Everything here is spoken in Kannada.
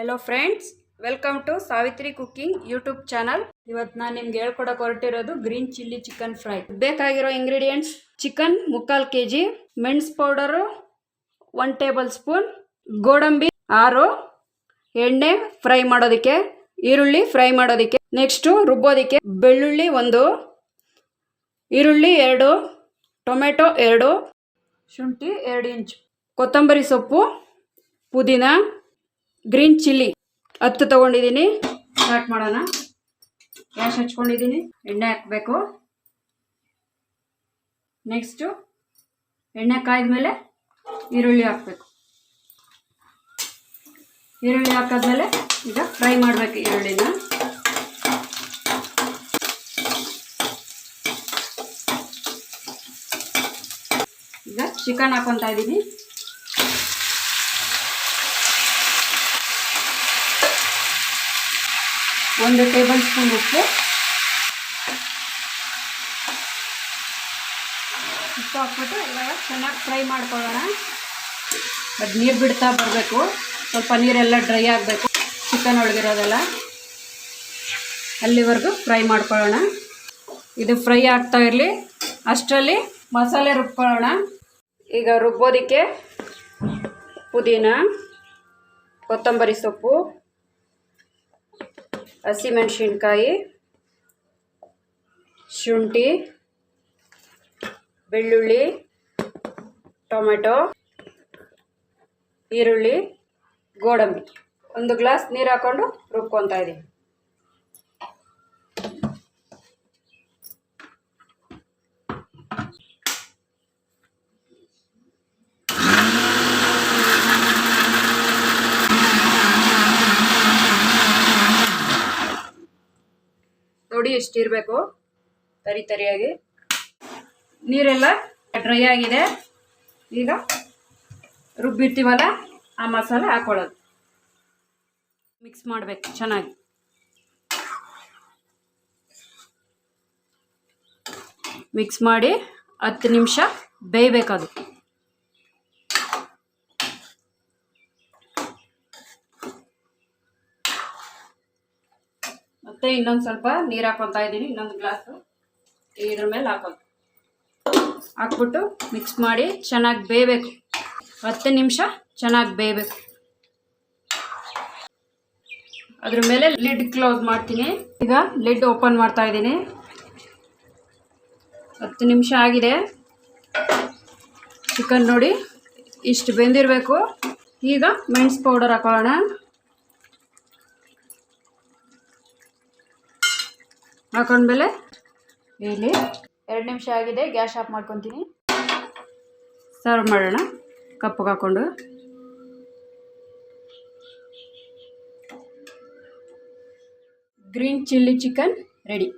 Hello friends, welcome to Savitri cooking YouTube channel. ಇವತ್ತು ನಾನು ನಿಮ್ಗೆ ಹೇಳ್ಕೊಡಕ್ಕೆ ಹೊರಟಿರೋದು ಗ್ರೀನ್ ಚಿಲ್ಲಿ ಚಿಕನ್ ಫ್ರೈ. ಬೇಕಾಗಿರೋ ಇಂಗ್ರೀಡಿಯೆಂಟ್ಸ್: ಚಿಕನ್ 3/4 kg, ಮೆಣಸು ಪೌಡರು 1 ಟೇಬಲ್ ಸ್ಪೂನ್, ಗೋಡಂಬಿ 6, ಎಣ್ಣೆ ಫ್ರೈ ಮಾಡೋದಕ್ಕೆ, ಈರುಳ್ಳಿ ಫ್ರೈ ಮಾಡೋದಕ್ಕೆ, ನೆಕ್ಸ್ಟು ರುಬ್ಬೋದಕ್ಕೆ ಬೆಳ್ಳುಳ್ಳಿ 1, ಈರುಳ್ಳಿ 2, ಟೊಮೆಟೊ 2, ಶುಂಠಿ 2 ಇಂಚು, ಕೊತ್ತಂಬರಿ ಸೊಪ್ಪು, ಪುದೀನ, ಗ್ರೀನ್ ಚಿಲ್ಲಿ 10 ತೊಗೊಂಡಿದ್ದೀನಿ. ಸ್ಟಾರ್ಟ್ ಮಾಡೋಣ. ಗ್ಯಾಸ್ ಹಚ್ಕೊಂಡಿದ್ದೀನಿ, ಎಣ್ಣೆ ಹಾಕಬೇಕು. ನೆಕ್ಸ್ಟು ಎಣ್ಣೆ ಕಾಯ್ದ್ಮೇಲೆ ಈರುಳ್ಳಿ ಹಾಕಬೇಕು. ಈರುಳ್ಳಿ ಹಾಕಾದ್ಮೇಲೆ ಈಗ ಫ್ರೈ ಮಾಡಬೇಕು ಈರುಳ್ಳಿನ. ಈಗ ಚಿಕನ್ ಹಾಕೊತಾ ಇದ್ದೀನಿ. ಒಂದು ಟೇಬಲ್ ಸ್ಪೂನ್ ಉಪ್ಪು ಹಾಕ್ಬಿಟ್ಟು ಇವಾಗ ಚೆನ್ನಾಗಿ ಫ್ರೈ ಮಾಡ್ಕೊಳ್ಳೋಣ. ಅದು ನೀರು ಬಿಡ್ತಾ ಬರಬೇಕು. ಸ್ವಲ್ಪ ನೀರೆಲ್ಲ ಡ್ರೈ ಆಗಬೇಕು, ಚಿಕನ್ ಒಳಗಿರೋದೆಲ್ಲ. ಅಲ್ಲಿವರೆಗೂ ಫ್ರೈ ಮಾಡ್ಕೊಳ್ಳೋಣ. ಇದು ಫ್ರೈ ಆಗ್ತಾ ಇರಲಿ, ಅಷ್ಟರಲ್ಲಿ ಮಸಾಲೆ ರುಬ್ಕೊಳ್ಳೋಣ. ಈಗ ರುಬ್ಬೋದಕ್ಕೆ ಪುದೀನ, ಕೊತ್ತಂಬರಿ ಸೊಪ್ಪು, ಹಸಿಮೆಣಸಿನ್ಕಾಯಿ, ಶುಂಠಿ, ಬೆಳ್ಳುಳ್ಳಿ, ಟೊಮೆಟೊ, ಈರುಳ್ಳಿ, ಗೋಡಂಬಿ. 1 ಗ್ಲಾಸ್ ನೀರು ಹಾಕ್ಕೊಂಡು ರುಬ್ಕೊತಾ ಇದ್ದೀನಿ. ನೋಡಿ ಎಷ್ಟಿರಬೇಕು, ತರಿಯಾಗಿ. ನೀರೆಲ್ಲ ಡ್ರೈ ಆಗಿದೆ. ಈಗ ರುಬ್ಬಿರ್ತೀವಲ್ಲ ಆ ಮಸಾಲೆ ಹಾಕೊಳ್ಳೋದು. ಮಿಕ್ಸ್ ಮಾಡಬೇಕು ಚೆನ್ನಾಗಿ. ಮಿಕ್ಸ್ ಮಾಡಿ 10 ನಿಮಿಷ ಬೇಯಬೇಕದು. ಮತ್ತೆ ಇನ್ನೊಂದು ಸ್ವಲ್ಪ ನೀರು ಹಾಕೊತಾ ಇದ್ದೀನಿ, ಇನ್ನೊಂದು ಗ್ಲಾಸು. ಇದ್ರ ಮೇಲೆ ಹಾಕ್ಬಿಟ್ಟು ಮಿಕ್ಸ್ ಮಾಡಿ ಚೆನ್ನಾಗಿ ಬೇಯಬೇಕು. 10 ನಿಮಿಷ ಚೆನ್ನಾಗಿ ಬೇಯಬೇಕು. ಅದ್ರ ಮೇಲೆ ಲಿಡ್ ಕ್ಲೋಸ್ ಮಾಡ್ತೀನಿ. ಈಗ ಲಿಡ್ ಓಪನ್ ಮಾಡ್ತಾ ಇದ್ದೀನಿ. 10 ನಿಮಿಷ ಆಗಿದೆ. ಚಿಕನ್ ನೋಡಿ ಇಷ್ಟು ಬೆಂದಿರಬೇಕು. ಈಗ ಮೆಣಸು ಪೌಡರ್ ಹಾಕೊಳ್ಳೋಣ. ಹಾಕೊಂಡ್ಮೇಲೆ ಇಲ್ಲಿ 2 ನಿಮಿಷ ಆಗಿದೆ. ಗ್ಯಾಸ್ ಆಫ್ ಮಾಡ್ಕೊತೀನಿ. ಸರ್ವ್ ಮಾಡೋಣ ಕಪ್ಪಿಗೆ ಹಾಕ್ಕೊಂಡು. Green chilli chicken ready.